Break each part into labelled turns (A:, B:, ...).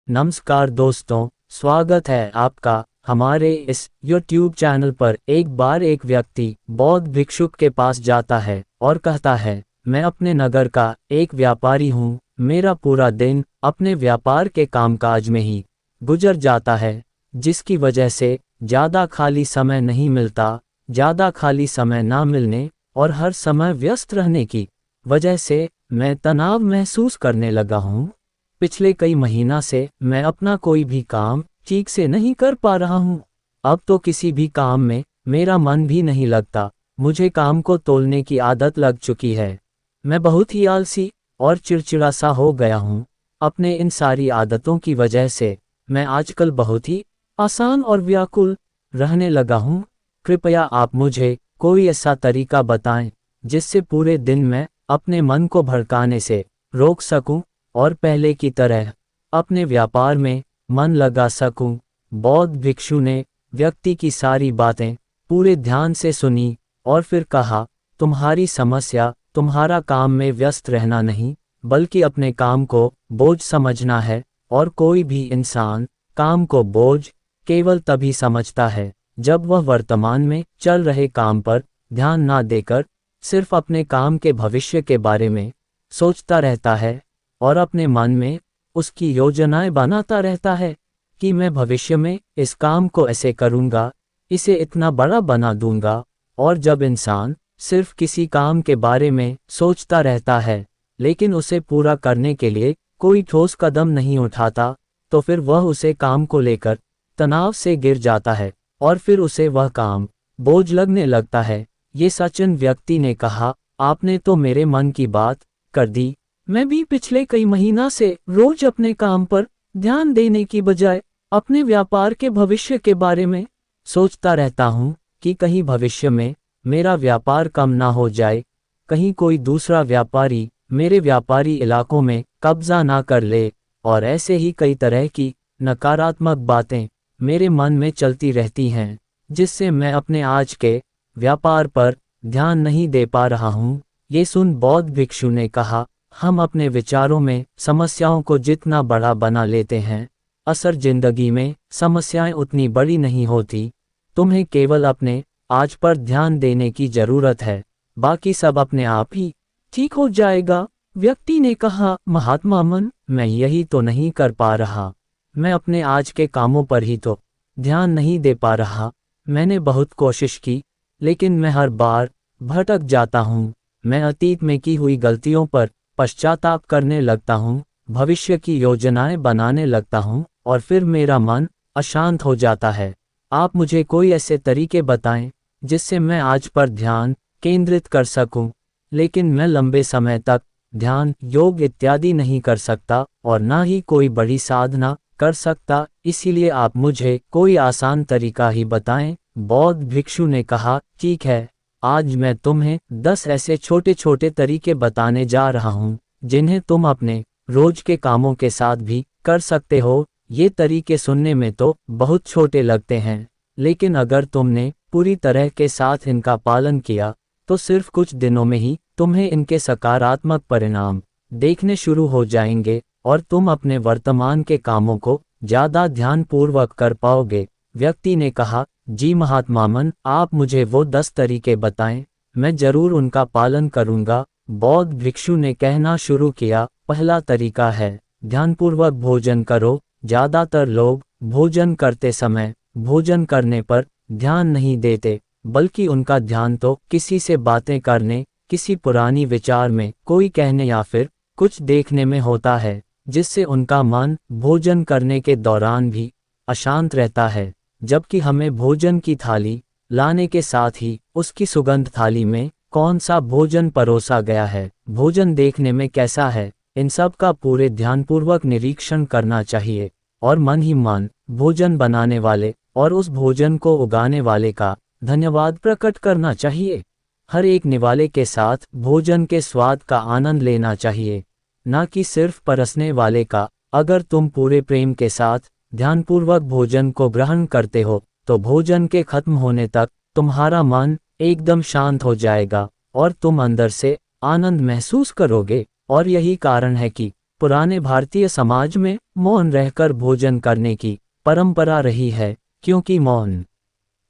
A: नमस्कार दोस्तों, स्वागत है आपका हमारे इस YouTube चैनल पर। एक बार एक व्यक्ति बौद्ध भिक्षुक के पास जाता है और कहता है, मैं अपने नगर का एक व्यापारी हूँ। मेरा पूरा दिन अपने व्यापार के कामकाज में ही गुजर जाता है, जिसकी वजह से ज़्यादा खाली समय नहीं मिलता। ज़्यादा खाली समय ना मिलने और हर समय व्यस्त रहने की वजह से मैं तनाव महसूस करने लगा हूँ। पिछले कई महीना से मैं अपना कोई भी काम ठीक से नहीं कर पा रहा हूँ। अब तो किसी भी काम में मेरा मन भी नहीं लगता। मुझे काम को तोलने की आदत लग चुकी है। मैं बहुत ही आलसी और चिड़चिड़ा सा हो गया हूँ। अपने इन सारी आदतों की वजह से मैं आजकल बहुत ही आसान और व्याकुल रहने लगा हूँ। कृपया आप मुझे कोई ऐसा तरीका बताएं जिससे पूरे दिन मैं अपने मन को भड़काने से रोक सकूं और पहले की तरह अपने व्यापार में मन लगा सकूं। बौद्ध भिक्षु ने व्यक्ति की सारी बातें पूरे ध्यान से सुनी और फिर कहा, तुम्हारी समस्या तुम्हारा काम में व्यस्त रहना नहीं, बल्कि अपने काम को बोझ समझना है। और कोई भी इंसान काम को बोझ केवल तभी समझता है जब वह वर्तमान में चल रहे काम पर ध्यान ना देकर सिर्फ अपने काम के भविष्य के बारे में सोचता रहता है और अपने मन में उसकी योजनाएं बनाता रहता है कि मैं भविष्य में इस काम को ऐसे करूँगा, इसे इतना बड़ा बना दूंगा। और जब इंसान सिर्फ किसी काम के बारे में सोचता रहता है लेकिन उसे पूरा करने के लिए कोई ठोस कदम नहीं उठाता, तो फिर वह उसे काम को लेकर तनाव से गिर जाता है और फिर उसे वह काम बोझ लगने लगता है। ये सचिन व्यक्ति ने कहा, आपने तो मेरे मन की बात कर दी। मैं भी पिछले कई महीना से रोज अपने काम पर ध्यान देने की बजाय अपने व्यापार के भविष्य के बारे में सोचता रहता हूँ कि कहीं भविष्य में मेरा व्यापार कम ना हो जाए, कहीं कोई दूसरा व्यापारी मेरे व्यापारी इलाकों में कब्जा ना कर ले। और ऐसे ही कई तरह की नकारात्मक बातें मेरे मन में चलती रहती हैं, जिससे मैं अपने आज के व्यापार पर ध्यान नहीं दे पा रहा हूँ। ये सुन बौद्ध भिक्षु ने कहा, हम अपने विचारों में समस्याओं को जितना बड़ा बना लेते हैं, असर जिंदगी में समस्याएं उतनी बड़ी नहीं होती। तुम्हें केवल अपने आज पर ध्यान देने की जरूरत है, बाकी सब अपने आप ही ठीक हो जाएगा। व्यक्ति ने कहा, महात्मा मन, मैं यही तो नहीं कर पा रहा। मैं अपने आज के कामों पर ही तो ध्यान नहीं दे पा रहा। मैंने बहुत कोशिश की, लेकिन मैं हर बार भटक जाता हूँ। मैं अतीत में की हुई गलतियों पर पश्चाताप करने लगता हूँ, भविष्य की योजनाएं बनाने लगता हूँ और फिर मेरा मन अशांत हो जाता है। आप मुझे कोई ऐसे तरीके बताएं जिससे मैं आज पर ध्यान केंद्रित कर सकूं, लेकिन मैं लंबे समय तक ध्यान, योग इत्यादि नहीं कर सकता और ना ही कोई बड़ी साधना कर सकता। इसीलिए आप मुझे कोई आसान तरीका ही बताएं। बौद्ध भिक्षु ने कहा, ठीक है, आज मैं तुम्हें 10 ऐसे छोटे छोटे तरीके बताने जा रहा हूँ जिन्हें तुम अपने रोज के कामों के साथ भी कर सकते हो। ये तरीके सुनने में तो बहुत छोटे लगते हैं, लेकिन अगर तुमने पूरी तरह के साथ इनका पालन किया तो सिर्फ कुछ दिनों में ही तुम्हें इनके सकारात्मक परिणाम देखने शुरू हो जाएंगे और तुम अपने वर्तमान के कामों को ज़्यादा ध्यानपूर्वक कर पाओगे। व्यक्ति ने कहा, जी महात्मा मन, आप मुझे वो 10 तरीके बताएं, मैं जरूर उनका पालन करूंगा। बौद्ध भिक्षु ने कहना शुरू किया, पहला तरीका है, ध्यानपूर्वक भोजन करो। ज़्यादातर लोग भोजन करते समय भोजन करने पर ध्यान नहीं देते, बल्कि उनका ध्यान तो किसी से बातें करने, किसी पुरानी विचार में कोई कहने या फिर कुछ देखने में होता है, जिससे उनका मन भोजन करने के दौरान भी अशांत रहता है। जबकि हमें भोजन की थाली लाने के साथ ही उसकी सुगंध, थाली में कौन सा भोजन परोसा गया है, भोजन देखने में कैसा है, इन सब का पूरे ध्यानपूर्वक निरीक्षण करना चाहिए और मन ही मन भोजन बनाने वाले और उस भोजन को उगाने वाले का धन्यवाद प्रकट करना चाहिए। हर एक निवाले के साथ भोजन के स्वाद का आनंद लेना चाहिए, ना कि सिर्फ परसने वाले का। अगर तुम पूरे प्रेम के साथ ध्यानपूर्वक भोजन को ग्रहण करते हो तो भोजन के खत्म होने तक तुम्हारा मन एकदम शांत हो जाएगा और तुम अंदर से आनंद महसूस करोगे। और यही कारण है कि पुराने भारतीय समाज में मौन रहकर भोजन करने की परंपरा रही है, क्योंकि मौन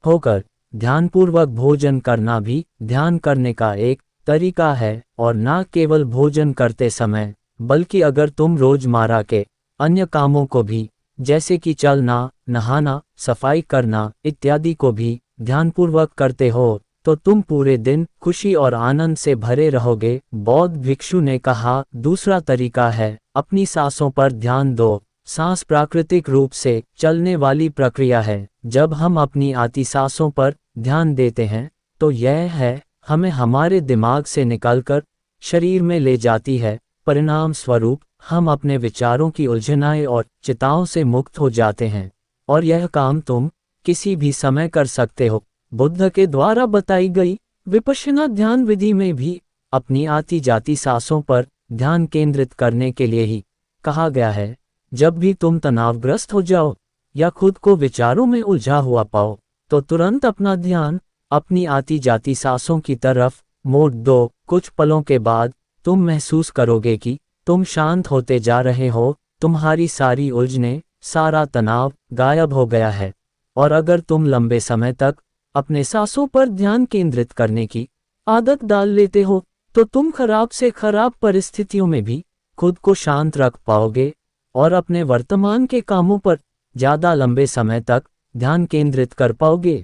A: होकर ध्यानपूर्वक भोजन करना भी ध्यान करने का एक तरीका है, और न केवल भोजन करते समय बल्कि अगर तुम रोजमर्रा के अन्य कामों को भी, जैसे कि चलना, नहाना, सफाई करना इत्यादि को भी ध्यानपूर्वक करते हो, तो तुम पूरे दिन खुशी और आनंद से भरे रहोगे। बौद्ध भिक्षु ने कहा, दूसरा तरीका है अपनी सांसों पर ध्यान दो। सांस प्राकृतिक रूप से चलने वाली प्रक्रिया है। जब हम अपनी आती सांसों पर ध्यान देते हैं तो यह है हमें हमारे दिमाग से निकलकर शरीर में ले जाती है। परिणाम स्वरूप हम अपने विचारों की उलझनाएं और चिंताओं से मुक्त हो जाते हैं, और यह काम तुम किसी भी समय कर सकते हो। बुद्ध के द्वारा बताई गई विपश्यना ध्यान विधि में भी अपनी आती जाती सांसों पर ध्यान केंद्रित करने के लिए ही कहा गया है। जब भी तुम तनावग्रस्त हो जाओ या खुद को विचारों में उलझा हुआ पाओ, तो तुरंत अपना ध्यान अपनी आती जाती सांसों की तरफ मोड़ दो। कुछ पलों के बाद तुम महसूस करोगे कि तुम शांत होते जा रहे हो, तुम्हारी सारी उलझनें, सारा तनाव गायब हो गया है। और अगर तुम लंबे समय तक अपने सांसों पर ध्यान केंद्रित करने की आदत डाल लेते हो, तो तुम खराब से खराब परिस्थितियों में भी खुद को शांत रख पाओगे और अपने वर्तमान के कामों पर ज़्यादा लंबे समय तक ध्यान केंद्रित कर पाओगे।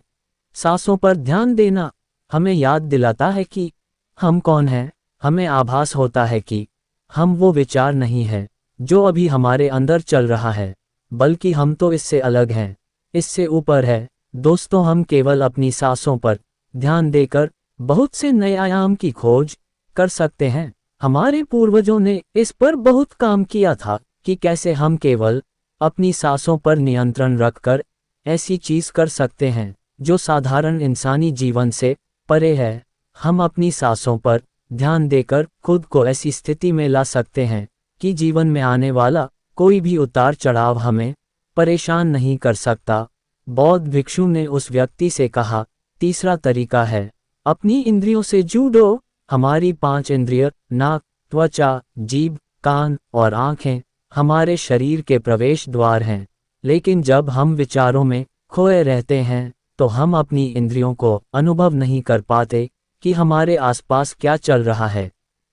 A: सांसों पर ध्यान देना हमें याद दिलाता है कि हम कौन हैं। हमें आभास होता है कि हम वो विचार नहीं हैं जो अभी हमारे अंदर चल रहा है, बल्कि हम तो इससे अलग हैं, इससे ऊपर है। दोस्तों, हम केवल अपनी सांसों पर ध्यान देकर बहुत से नए आयाम की खोज कर सकते हैं। हमारे पूर्वजों ने इस पर बहुत काम किया था कि कैसे हम केवल अपनी सांसों पर नियंत्रण रखकर ऐसी चीज कर सकते हैं जो साधारण इंसानी जीवन से परे है। हम अपनी सांसों पर ध्यान देकर खुद को ऐसी स्थिति में ला सकते हैं कि जीवन में आने वाला कोई भी उतार चढ़ाव हमें परेशान नहीं कर सकता। बौद्ध भिक्षु ने उस व्यक्ति से कहा, तीसरा तरीका है अपनी इंद्रियों से जुड़ो। हमारी 5 इंद्रिय नाक, त्वचा, जीभ, कान और आँखें हमारे शरीर के प्रवेश द्वार हैं, लेकिन जब हम विचारों में खोए रहते हैं तो हम अपनी इंद्रियों को अनुभव नहीं कर पाते कि हमारे आसपास क्या चल रहा है,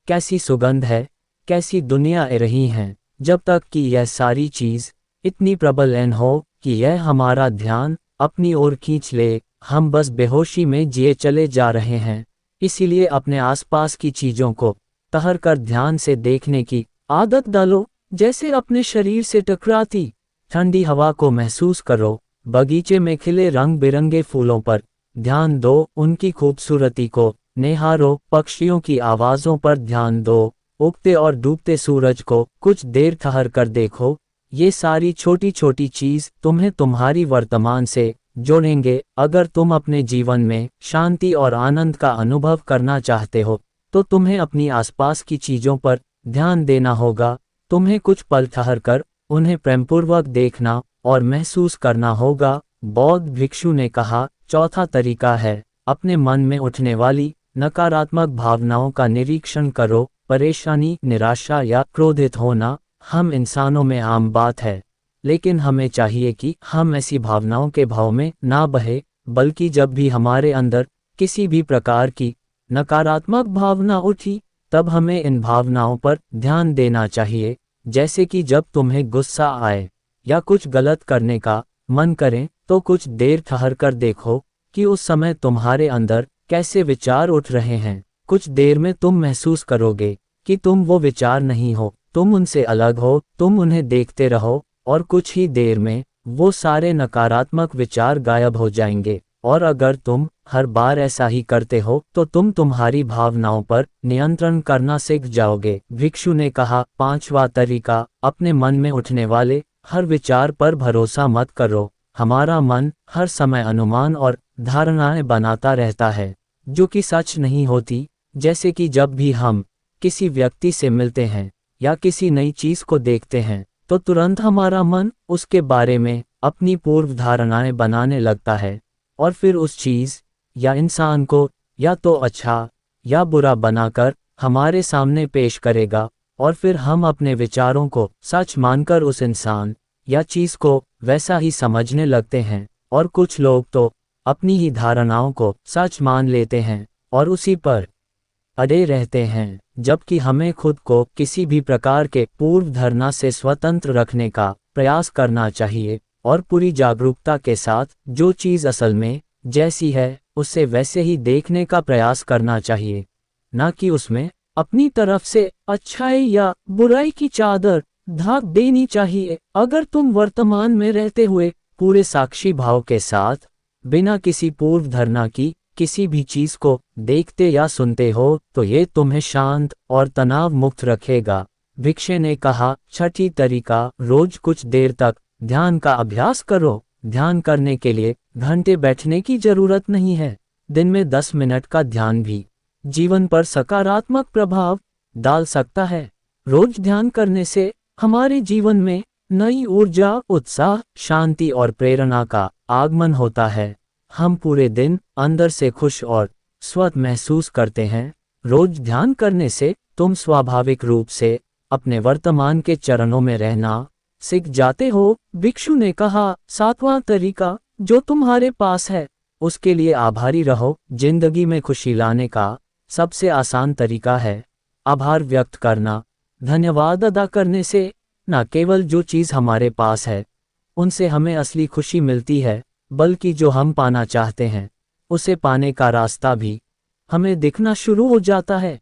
A: कैसी सुगंध है, कैसी दुनियाएं रही हैं, जब तक कि यह सारी चीज़ इतनी प्रबल न हो कि यह हमारा ध्यान अपनी ओर खींच ले। हम बस बेहोशी में जिए चले जा रहे हैं। इसीलिए अपने आसपास की चीज़ों को ठहर कर ध्यान से देखने की आदत डालो। जैसे अपने शरीर से टकराती ठंडी हवा को महसूस करो, बगीचे में खिले रंग बिरंगे फूलों पर ध्यान दो, उनकी खूबसूरती को निहारो, पक्षियों की आवाज़ों पर ध्यान दो, उगते और डूबते सूरज को कुछ देर ठहर कर देखो। ये सारी छोटी छोटी चीज़ तुम्हें तुम्हारी वर्तमान से जोड़ेंगे। अगर तुम अपने जीवन में शांति और आनंद का अनुभव करना चाहते हो, तो तुम्हें अपनी आसपास की चीज़ों पर ध्यान देना होगा। तुम्हें कुछ पल ठहर कर उन्हें प्रेमपूर्वक देखना और महसूस करना होगा। बौद्ध भिक्षु ने कहा, चौथा तरीका है अपने मन में उठने वाली नकारात्मक भावनाओं का निरीक्षण करो। परेशानी, निराशा या क्रोधित होना हम इंसानों में आम बात है, लेकिन हमें चाहिए कि हम ऐसी भावनाओं के भाव में ना बहे, बल्कि जब भी हमारे अंदर किसी भी प्रकार की नकारात्मक भावना उठी, तब हमें इन भावनाओं पर ध्यान देना चाहिए। जैसे कि जब तुम्हें गुस्सा आए या कुछ गलत करने का मन करें, तो कुछ देर ठहर कर देखो कि उस समय तुम्हारे अंदर कैसे विचार उठ रहे हैं। कुछ देर में तुम महसूस करोगे कि तुम वो विचार नहीं हो, तुम उनसे अलग हो। तुम उन्हें देखते रहो और कुछ ही देर में वो सारे नकारात्मक विचार गायब हो जाएंगे। और अगर तुम हर बार ऐसा ही करते हो, तो तुम तुम्हारी भावनाओं पर नियंत्रण करना सीख जाओगे। भिक्षु ने कहा, पांचवा तरीका अपने मन में उठने वाले हर विचार पर भरोसा मत करो। हमारा मन हर समय अनुमान और धारणाएं बनाता रहता है जो कि सच नहीं होती। जैसे कि जब भी हम किसी व्यक्ति से मिलते हैं या किसी नई चीज को देखते हैं, तो तुरंत हमारा मन उसके बारे में अपनी पूर्व धारणाएं बनाने लगता है और फिर उस चीज या इंसान को या तो अच्छा या बुरा बनाकर हमारे सामने पेश करेगा। और फिर हम अपने विचारों को सच मानकर उस इंसान या चीज़ को वैसा ही समझने लगते हैं, और कुछ लोग तो अपनी ही धारणाओं को सच मान लेते हैं और उसी पर अड़े रहते हैं, जबकि हमें खुद को किसी भी प्रकार के पूर्व धारणा से स्वतंत्र रखने का प्रयास करना चाहिए और पूरी जागरूकता के साथ जो चीज़ असल में जैसी है उसे वैसे ही देखने का प्रयास करना चाहिए, ना कि उसमें अपनी तरफ से अच्छाई या बुराई की चादर ढाक देनी चाहिए। अगर तुम वर्तमान में रहते हुए पूरे साक्षी भाव के साथ बिना किसी पूर्व धारणा की किसी भी चीज को देखते या सुनते हो तो ये तुम्हें शांत और तनाव मुक्त रखेगा। भिक्षु ने कहा, छठी तरीका, रोज कुछ देर तक ध्यान का अभ्यास करो। ध्यान करने के लिए घंटे बैठने की जरूरत नहीं है। दिन में 10 मिनट का ध्यान भी जीवन पर सकारात्मक प्रभाव डाल सकता है। रोज ध्यान करने से हमारे जीवन में नई ऊर्जा, उत्साह, शांति और प्रेरणा का आगमन होता है। हम पूरे दिन अंदर से खुश और स्वस्थ महसूस करते हैं। रोज ध्यान करने से तुम स्वाभाविक रूप से अपने वर्तमान के चरणों में रहना सीख जाते हो। भिक्षु ने कहा, 7वां तरीका, जो तुम्हारे पास है उसके लिए आभारी रहो। जिंदगी में खुशी लाने का सबसे आसान तरीका है आभार व्यक्त करना। धन्यवाद अदा करने से न केवल जो चीज़ हमारे पास है उनसे हमें असली खुशी मिलती है, बल्कि जो हम पाना चाहते हैं उसे पाने का रास्ता भी हमें दिखना शुरू हो जाता है।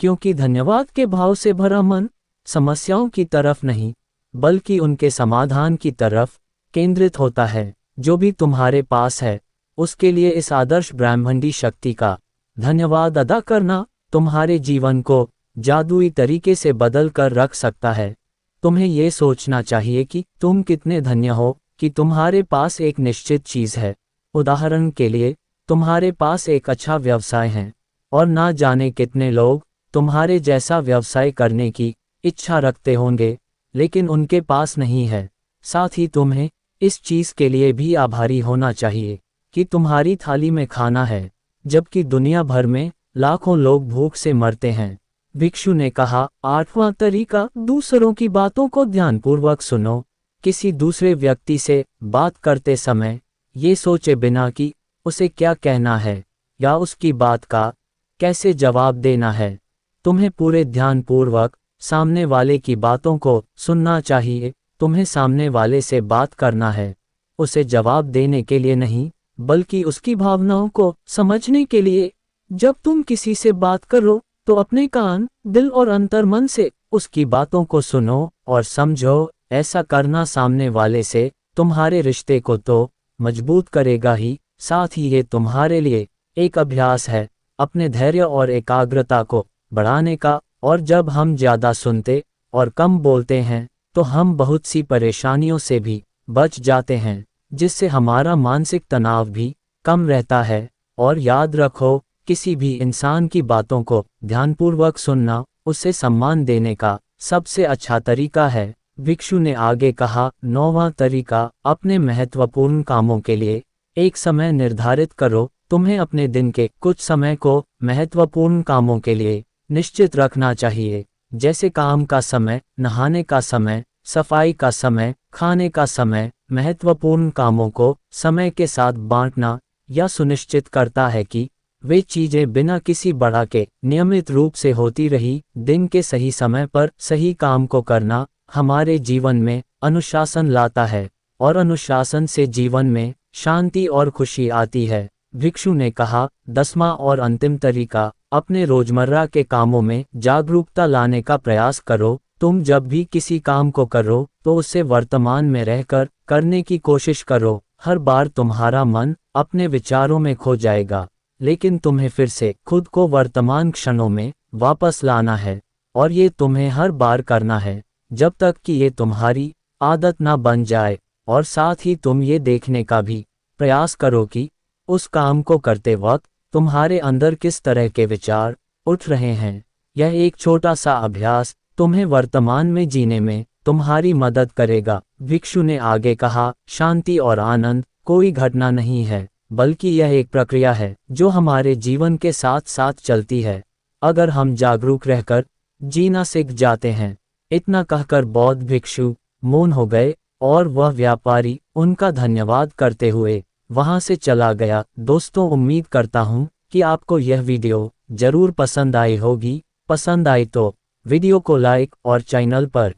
A: क्योंकि धन्यवाद के भाव से भरा मन समस्याओं की तरफ नहीं बल्कि उनके समाधान की तरफ केंद्रित होता है। जो भी तुम्हारे पास है उसके लिए इस आदर्श ब्रह्मांडी शक्ति का धन्यवाद अदा करना तुम्हारे जीवन को जादुई तरीके से बदल कर रख सकता है। तुम्हें ये सोचना चाहिए कि तुम कितने धन्य हो कि तुम्हारे पास एक निश्चित चीज़ है। उदाहरण के लिए, तुम्हारे पास एक अच्छा व्यवसाय है और ना जाने कितने लोग तुम्हारे जैसा व्यवसाय करने की इच्छा रखते होंगे लेकिन उनके पास नहीं है। साथ ही तुम्हें इस चीज़ के लिए भी आभारी होना चाहिए कि तुम्हारी थाली में खाना है, जबकि दुनिया भर में लाखों लोग भूख से मरते हैं। भिक्षु ने कहा, 8वां तरीका, दूसरों की बातों को ध्यानपूर्वक सुनो। किसी दूसरे व्यक्ति से बात करते समय ये सोचे बिना कि उसे क्या कहना है या उसकी बात का कैसे जवाब देना है। तुम्हें पूरे ध्यानपूर्वक सामने वाले की बातों को सुनना चाहिए। तुम्हें सामने वाले से बात करना है, उसे जवाब देने के लिए नहीं बल्कि उसकी भावनाओं को समझने के लिए। जब तुम किसी से बात करो तो अपने कान, दिल और अंतर्मन से उसकी बातों को सुनो और समझो। ऐसा करना सामने वाले से तुम्हारे रिश्ते को तो मजबूत करेगा ही, साथ ही ये तुम्हारे लिए एक अभ्यास है अपने धैर्य और एकाग्रता को बढ़ाने का। और जब हम ज़्यादा सुनते और कम बोलते हैं तो हम बहुत सी परेशानियों से भी बच जाते हैं, जिससे हमारा मानसिक तनाव भी कम रहता है। और याद रखो, किसी भी इंसान की बातों को ध्यानपूर्वक सुनना उसे सम्मान देने का सबसे अच्छा तरीका है। भिक्षु ने आगे कहा, 9वां तरीका, अपने महत्वपूर्ण कामों के लिए एक समय निर्धारित करो। तुम्हें अपने दिन के कुछ समय को महत्वपूर्ण कामों के लिए निश्चित रखना चाहिए, जैसे काम का समय, नहाने का समय, सफाई का समय, खाने का समय। महत्वपूर्ण कामों को समय के साथ बांटना यह सुनिश्चित करता है कि वे चीजें बिना किसी बढ़ा के नियमित रूप से होती रही। दिन के सही समय पर सही काम को करना हमारे जीवन में अनुशासन लाता है और अनुशासन से जीवन में शांति और खुशी आती है। भिक्षु ने कहा, 10वां और अंतिम तरीका, अपने रोजमर्रा के कामों में जागरूकता लाने का प्रयास करो। तुम जब भी किसी काम को करो तो उसे वर्तमान में रहकर करने की कोशिश करो। हर बार तुम्हारा मन अपने विचारों में खो जाएगा, लेकिन तुम्हें फिर से खुद को वर्तमान क्षणों में वापस लाना है और ये तुम्हें हर बार करना है जब तक कि ये तुम्हारी आदत ना बन जाए। और साथ ही तुम ये देखने का भी प्रयास करो कि उस काम को करते वक्त तुम्हारे अंदर किस तरह के विचार उठ रहे हैं। यह एक छोटा सा अभ्यास तुम्हें वर्तमान में जीने में तुम्हारी मदद करेगा। भिक्षु ने आगे कहा, शांति और आनंद कोई घटना नहीं है बल्कि यह एक प्रक्रिया है जो हमारे जीवन के साथ साथ चलती है। अगर हम जागरूक रहकर जीना सीख जाते हैं। इतना कहकर बौद्ध भिक्षु मौन हो गए और वह व्यापारी उनका धन्यवाद करते हुए वहां से चला गया। दोस्तों, उम्मीद करता हूं कि आपको यह वीडियो जरूर पसंद आई होगी। पसंद आई तो वीडियो को लाइक और चैनल पर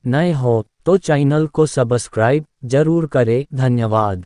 A: नए हो तो चैनल को सब्सक्राइब जरूर करें। धन्यवाद।